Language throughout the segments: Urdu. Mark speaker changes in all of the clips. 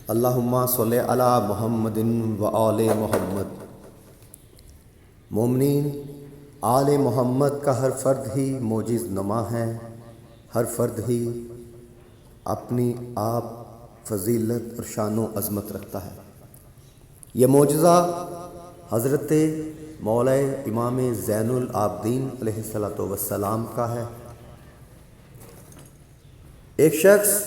Speaker 1: اللہم صلی علی محمد و آل محمد۔ مومنین، آل محمد کا ہر فرد ہی معجز نما ہے، ہر فرد ہی اپنی آپ فضیلت اور شان و عظمت رکھتا ہے۔ یہ معجزہ حضرت مولا امام زین العابدین علیہ الصلوۃ والسلام کا ہے۔ ایک شخص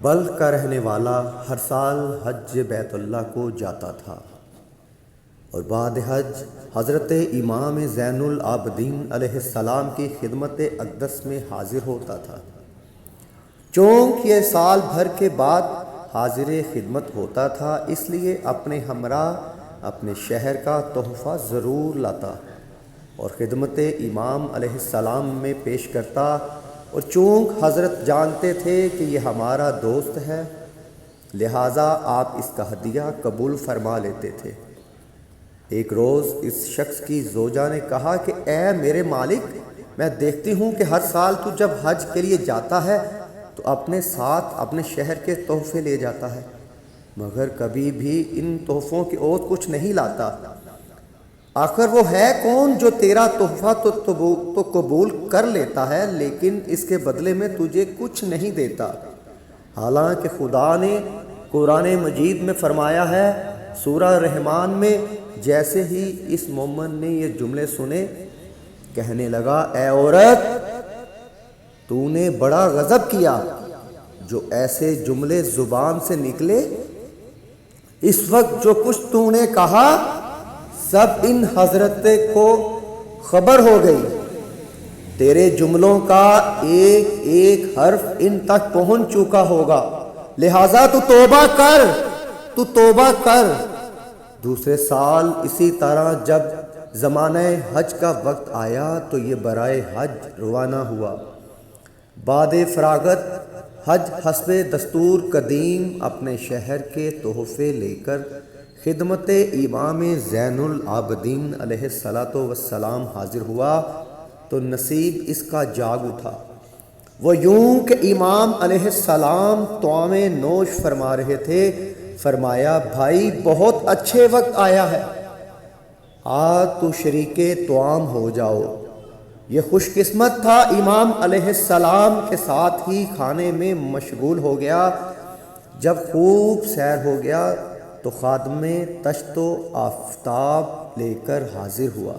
Speaker 1: بلخ کا رہنے والا ہر سال حج بیت اللہ کو جاتا تھا اور بعد حج حضرت امام زین العابدین علیہ السلام کی خدمت اقدس میں حاضر ہوتا تھا۔ چونکہ یہ سال بھر کے بعد حاضر خدمت ہوتا تھا، اس لیے اپنے ہمراہ اپنے شہر کا تحفہ ضرور لاتا اور خدمت امام علیہ السلام میں پیش کرتا، اور چونکہ حضرت جانتے تھے کہ یہ ہمارا دوست ہے، لہٰذا آپ اس کا ہدیہ قبول فرما لیتے تھے۔ ایک روز اس شخص کی زوجہ نے کہا کہ اے میرے مالک، میں دیکھتی ہوں کہ ہر سال تو جب حج کے لیے جاتا ہے تو اپنے ساتھ اپنے شہر کے تحفے لے جاتا ہے، مگر کبھی بھی ان تحفوں کی اور کچھ نہیں لاتا۔ آخر وہ ہے کون جو تیرا تحفہ تو قبول کر لیتا ہے لیکن اس کے بدلے میں تجھے کچھ نہیں دیتا؟ حالانکہ خدا نے قرآن مجید میں فرمایا ہے، سورہ رحمان میں، جیسے ہی اس مومن نے یہ جملے سنے کہنے لگا، اے عورت، تو نے بڑا غضب کیا جو ایسے جملے زبان سے نکلے۔ اس وقت جو کچھ تو نے کہا سب ان حضرت کو خبر ہو گئی، تیرے جملوں کا ایک ایک حرف ان تک پہنچ چکا ہوگا، لہٰذا تو توبہ کر۔ دوسرے سال اسی طرح جب زمانہ حج کا وقت آیا تو یہ برائے حج روانہ ہوا۔ بعد فراغت حج حسب دستور قدیم اپنے شہر کے تحفے لے کر خدمت امام زین العابدین علیہ الصلوۃ والسلام حاضر ہوا تو نصیب اس کا جاگ اٹھا۔ وہ یوں کہ امام علیہ السلام طعام نوش فرما رہے تھے، فرمایا، بھائی بہت اچھے وقت آیا ہے، آج تو شریک طعام ہو جاؤ۔ یہ خوش قسمت تھا، امام علیہ السلام کے ساتھ ہی کھانے میں مشغول ہو گیا۔ جب خوب سیر ہو گیا تو خادم تشت و آفتاب لے کر حاضر ہوا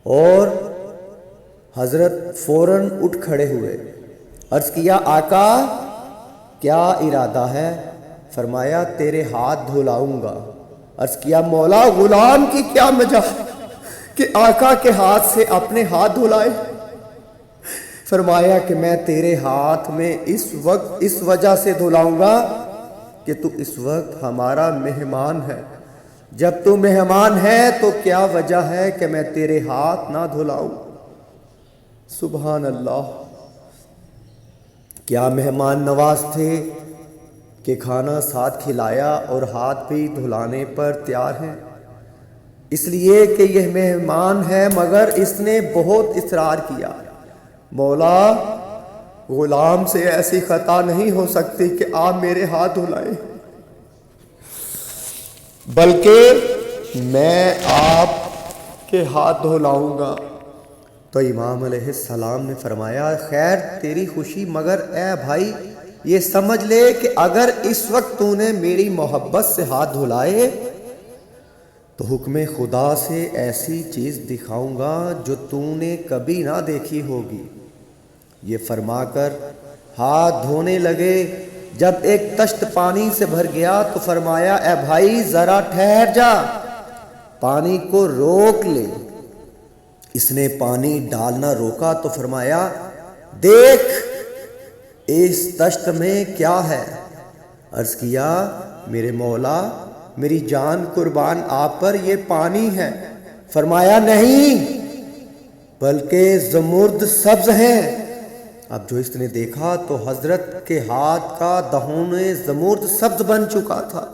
Speaker 1: اور حضرت فوراً اٹھ کھڑے ہوئے۔ عرض کیا، آقا کیا ارادہ ہے؟ فرمایا، تیرے ہاتھ دھلاؤں گا۔ عرض کیا، مولا، غلام کی کیا مجال کہ آقا کے ہاتھ سے اپنے ہاتھ دھلائے؟ فرمایا کہ میں تیرے ہاتھ میں اس وجہ سے دھلاؤں گا کہ تو اس وقت ہمارا مہمان ہے۔ جب تو مہمان ہے تو کیا وجہ ہے کہ میں تیرے ہاتھ نہ دھلاؤں؟ سبحان اللہ! کیا مہمان نواز تھے کہ کھانا ساتھ کھلایا اور ہاتھ بھی دھلانے پر تیار ہیں، اس لیے کہ یہ مہمان ہے، مگر اس نے بہت اصرار کیا۔ مولا، غلام سے ایسی خطا نہیں ہو سکتی کہ آپ میرے ہاتھ دھلائیں، بلکہ میں آپ کے ہاتھ دھلاؤں گا۔ تو امام علیہ السلام نے فرمایا، خیر تیری خوشی، مگر اے بھائی یہ سمجھ لے کہ اگر اس وقت تو نے میری محبت سے ہاتھ دھلائے تو حکم خدا سے ایسی چیز دکھاؤں گا جو تو نے کبھی نہ دیکھی ہوگی۔ یہ فرما کر ہاتھ دھونے لگے۔ جب ایک تشت پانی سے بھر گیا تو فرمایا، اے بھائی ذرا ٹھہر جا، پانی کو روک لے۔ اس نے پانی ڈالنا روکا تو فرمایا، دیکھ اس تشت میں کیا ہے؟ عرض کیا، میرے مولا، میری جان قربان آپ پر، یہ پانی ہے۔ فرمایا، نہیں بلکہ زمرد سبز ہیں۔ اب جو اس نے دیکھا تو حضرت کے ہاتھ کا دہن زمرد سبز بن چکا تھا۔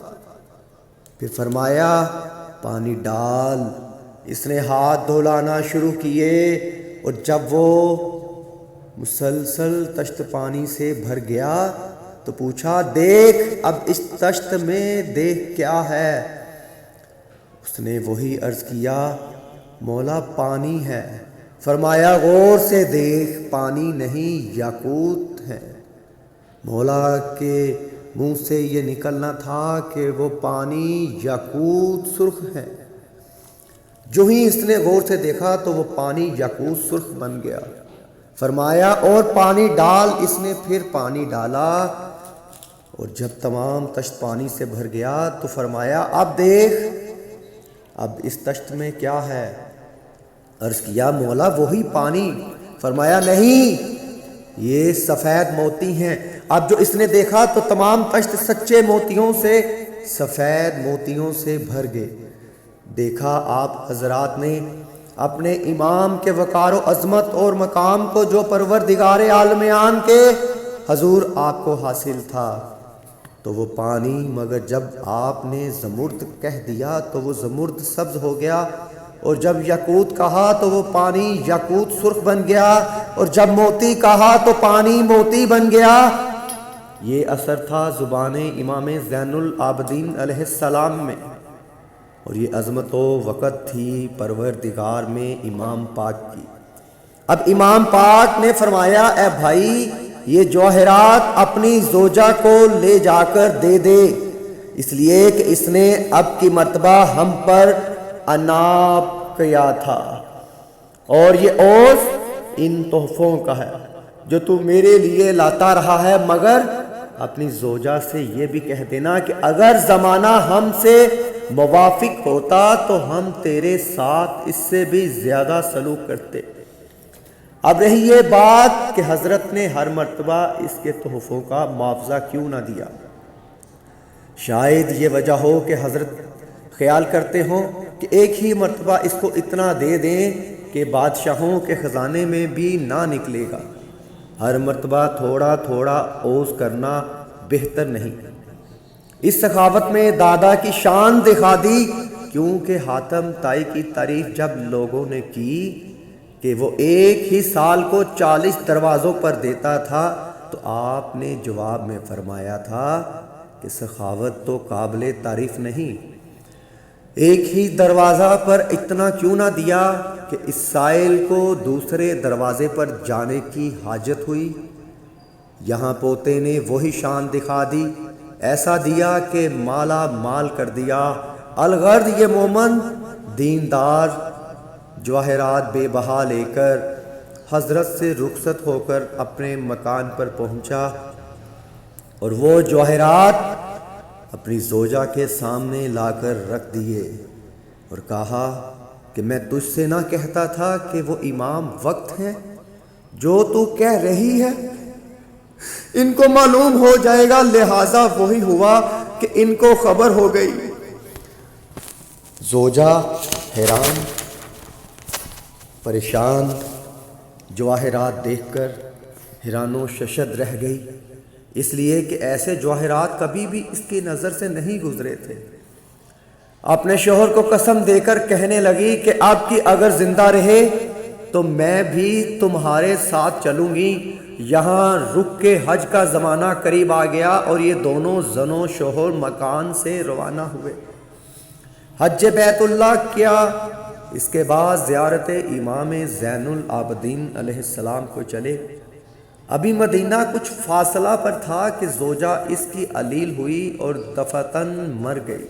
Speaker 1: پھر فرمایا، پانی ڈال۔ اس نے ہاتھ دھلانا شروع کیے اور جب وہ مسلسل تشت پانی سے بھر گیا تو پوچھا دیکھ اب اس تشت میں دیکھ کیا ہے؟ اس نے وہی عرض کیا مولا پانی ہے۔ فرمایا غور سے دیکھ پانی نہیں یاقوت ہے۔ مولا کے منہ سے یہ نکلنا تھا کہ وہ پانی یاقوت سرخ ہے۔ جو ہی اس نے غور سے دیکھا تو وہ پانی یاقوت سرخ بن گیا۔ فرمایا اور پانی ڈال۔ اس نے پھر پانی ڈالا اور جب تمام تشت پانی سے بھر گیا تو فرمایا اب دیکھ اب اس تشت میں کیا ہے؟ عرض کیا مولا وہی پانی۔ فرمایا نہیں یہ سفید موتی ہیں۔ اب جو اس نے دیکھا تو تمام تشت سچے موتیوں سے سفید موتیوں سے بھر گئے۔ دیکھا آپ حضرات نے اپنے امام کے وقار و عظمت اور مقام کو جو پروردگار عالمیان کے حضور آپ کو حاصل تھا تو وہ پانی، مگر جب آپ نے زمرد کہہ دیا تو وہ زمرد سبز ہو گیا، اور جب یاقوت کہا تو وہ پانی یاقوت سرخ بن گیا، اور جب موتی کہا تو پانی موتی بن گیا۔ یہ اثر تھا زبان امام زین العابدین علیہ السلام میں، اور یہ عظمت و وقت تھی پروردگار میں امام پاک کی۔ اب امام پاک نے فرمایا اے بھائی یہ جواہرات اپنی زوجہ کو لے جا کر دے دے، اس لیے کہ اس نے اب کی مرتبہ ہم پر عناب کیا تھا، اور یہ عوض ان تحفوں کا ہے جو تو میرے لیے لاتا رہا ہے، مگر اپنی زوجہ سے یہ بھی کہہ دینا کہ اگر زمانہ ہم سے موافق ہوتا تو ہم تیرے ساتھ اس سے بھی زیادہ سلوک کرتے۔ اب رہی یہ بات کہ حضرت نے ہر مرتبہ اس کے تحفوں کا معاوضہ کیوں نہ دیا۔ شاید یہ وجہ ہو کہ حضرت خیال کرتے ہوں کہ ایک ہی مرتبہ اس کو اتنا دے دیں کہ بادشاہوں کے خزانے میں بھی نہ نکلے گا۔ ہر مرتبہ تھوڑا تھوڑا اوز کرنا بہتر نہیں۔ اس سخاوت میں دادا کی شان دکھا دی، کیونکہ حاتم طائی کی تعریف جب لوگوں نے کی کہ وہ ایک ہی سال کو 40 دروازوں پر دیتا تھا تو آپ نے جواب میں فرمایا تھا کہ سخاوت تو قابل تعریف نہیں، ایک ہی دروازہ پر اتنا کیوں نہ دیا کہ اس سائل کو دوسرے دروازے پر جانے کی حاجت ہوئی۔ یہاں پوتے نے وہی شان دکھا دی، ایسا دیا کہ مالا مال کر دیا۔ الغرض یہ مومن دیندار جواہرات بے بہا لے کر حضرت سے رخصت ہو کر اپنے مکان پر پہنچا، اور وہ جواہرات اپنی زوجہ کے سامنے لا کر رکھ دیے اور کہا کہ میں تجھ سے نہ کہتا تھا کہ وہ امام وقت ہے جو تو کہہ رہی ہے؟ ان کو معلوم ہو جائے گا، لہٰذا وہی ہوا کہ ان کو خبر ہو گئی۔ زوجہ حیران پریشان جواہرات دیکھ کر حیران و ششد رہ گئی، اس لیے کہ ایسے جواہرات کبھی بھی اس کی نظر سے نہیں گزرے تھے۔ اپنے شوہر کو قسم دے کر کہنے لگی کہ آپ کی اگر زندہ رہے تو میں بھی تمہارے ساتھ چلوں گی۔ یہاں رک کے حج کا زمانہ قریب آ گیا اور یہ دونوں زن و شوہر مکان سے روانہ ہوئے، حج بیت اللہ کیا۔ اس کے بعد زیارت امام زین العابدین علیہ السلام کو چلے۔ ابھی مدینہ کچھ فاصلہ پر تھا کہ زوجہ اس کی علیل ہوئی اور دفعتاً مر گئی۔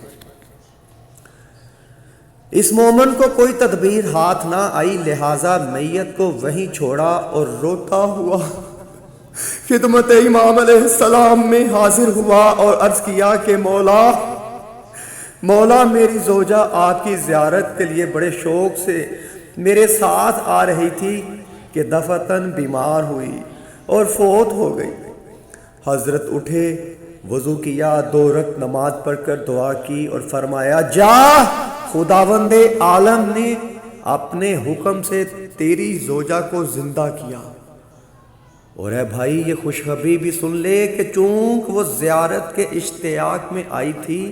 Speaker 1: اس مومن کو کوئی تدبیر ہاتھ نہ آئی، لہٰذا میت کو وہیں چھوڑا اور روتا ہوا خدمت امام علیہ السلام میں حاضر ہوا اور عرض کیا کہ مولا میری زوجہ آپ کی زیارت کے لیے بڑے شوق سے میرے ساتھ آ رہی تھی کہ دفعتاً بیمار ہوئی اور فوت ہو گئی۔ حضرت اٹھے، وضو کیا، 2 رکعت نماز پڑھ کر دعا کی اور فرمایا جا، خداوند عالم نے اپنے حکم سے تیری زوجہ کو زندہ کیا۔ اور اے بھائی یہ خوشخبری بھی سن لے کہ چونکہ وہ زیارت کے اشتیاق میں آئی تھی،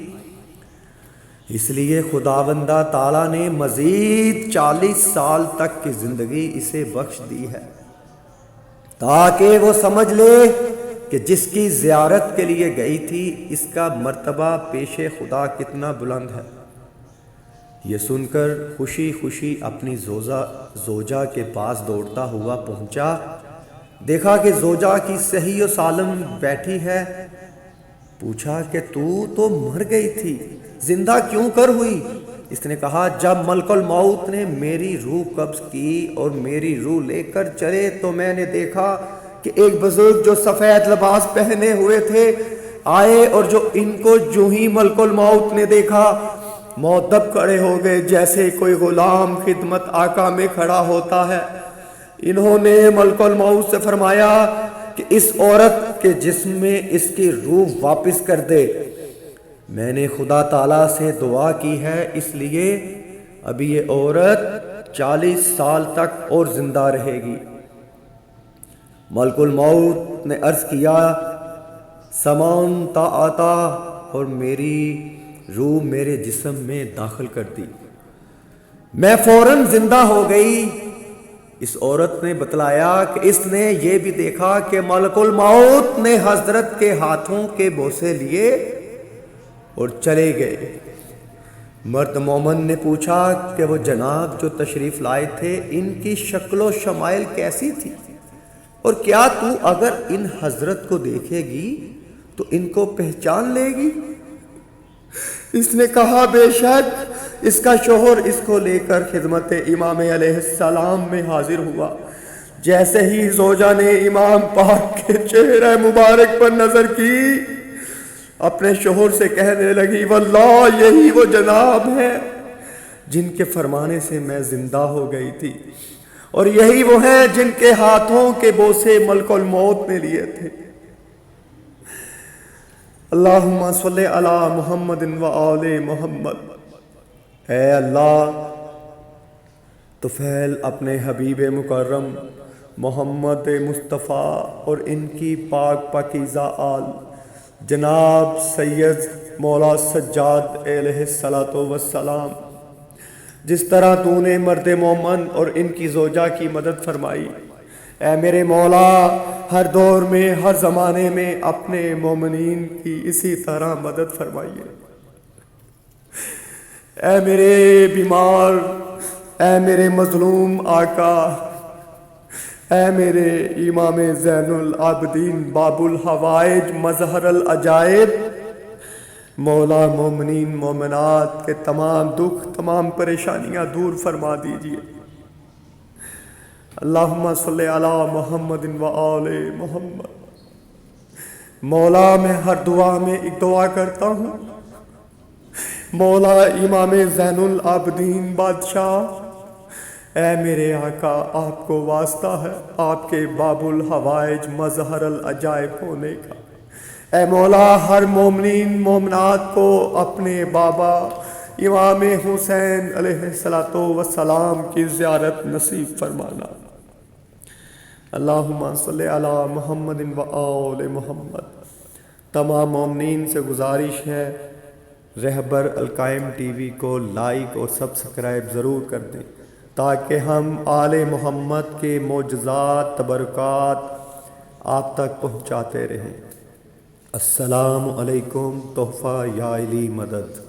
Speaker 1: اس لیے خداوندہ تعالیٰ نے مزید 40 سال تک کی زندگی اسے بخش دی ہے، تاکہ وہ سمجھ لے کہ جس کی زیارت کے لیے گئی تھی اس کا مرتبہ پیش خدا کتنا بلند ہے۔ یہ سن کر خوشی خوشی اپنی زوجہ کے پاس دوڑتا ہوا پہنچا، دیکھا کہ زوجہ کی صحیح و سالم بیٹھی ہے۔ پوچھا کہ تو مر گئی تھی، زندہ کیوں کر ہوئی؟ اس نے کہا جب ملک الموت نے میری روح قبض کی اور میری روح لے کر چلے تو میں نے دیکھا کہ ایک بزرگ جو سفید لباس پہنے ہوئے تھے آئے، اور جو ان کو جو ہی ملک الموت نے دیکھا مؤدب کھڑے ہو گئے جیسے کوئی غلام خدمت آقا میں کھڑا ہوتا ہے۔ انہوں نے ملک الموت سے فرمایا کہ اس عورت کے جسم میں اس کی روح واپس کر دے۔ میں نے خدا تعالیٰ سے دعا کی ہے، اس لیے ابھی یہ عورت 40 سال تک اور زندہ رہے گی۔ ملک الموت نے عرض کیا سمان تا آتا، اور میری روح میرے جسم میں داخل کر دی، میں فوراً زندہ ہو گئی۔ اس عورت نے بتلایا کہ اس نے یہ بھی دیکھا کہ ملک الموت نے حضرت کے ہاتھوں کے بوسے لیے اور چلے گئے۔ مرد مومن نے پوچھا کہ وہ جناب جو تشریف لائے تھے ان کی شکل و شمائل کیسی تھی، اور کیا تو اگر ان حضرت کو دیکھے گی تو ان کو پہچان لے گی؟ اس نے کہا بے شک۔ اس کا شوہر اس کو لے کر خدمت امام علیہ السلام میں حاضر ہوا۔ جیسے ہی زوجہ نے امام پاک کے چہرہ مبارک پر نظر کی اپنے شوہر سے کہنے لگی واللہ یہی وہ جناب ہیں جن کے فرمانے سے میں زندہ ہو گئی تھی، اور یہی وہ ہیں جن کے ہاتھوں کے بوسے ملک الموت نے لیے تھے۔ اللہم صلی علی محمد و آل محمد۔ اے اللہ طفیل اپنے حبیب مکرم محمد مصطفیٰ اور ان کی پاک پاکیزہ آل جناب سید مولا سجاد علیہ السلام، جس طرح تو نے مرد مومن اور ان کی زوجہ کی مدد فرمائی، اے میرے مولا ہر دور میں ہر زمانے میں اپنے مومنین کی اسی طرح مدد فرمائیے۔ اے میرے بیمار، اے میرے مظلوم آقا، اے میرے امام زین العابدین باب الحوائج مظہر العجائب، مولا مومنین مومنات کے تمام دکھ تمام پریشانیاں دور فرما دیجیے۔ اللہم صلی علی محمد و آل محمد۔ مولا میں ہر دعا میں ایک دعا کرتا ہوں، مولا امام زین العابدین بادشاہ، اے میرے آقا آپ کو واسطہ ہے آپ کے باب الحوائج مظہر العجائب ہونے کا، اے مولا ہر مومنین مومنات کو اپنے بابا امام حسین علیہ السلام کی زیارت نصیب فرمانا۔ اللہم صلی علی محمد و آل محمد۔ تمام مومنین سے گزارش ہے رہبر القائم ٹی وی کو لائک اور سبسکرائب ضرور کر دیں تاکہ ہم آل محمد کے معجزات تبرکات آپ تک پہنچاتے رہیں۔ السلام علیکم، تحفہ یا علی مدد۔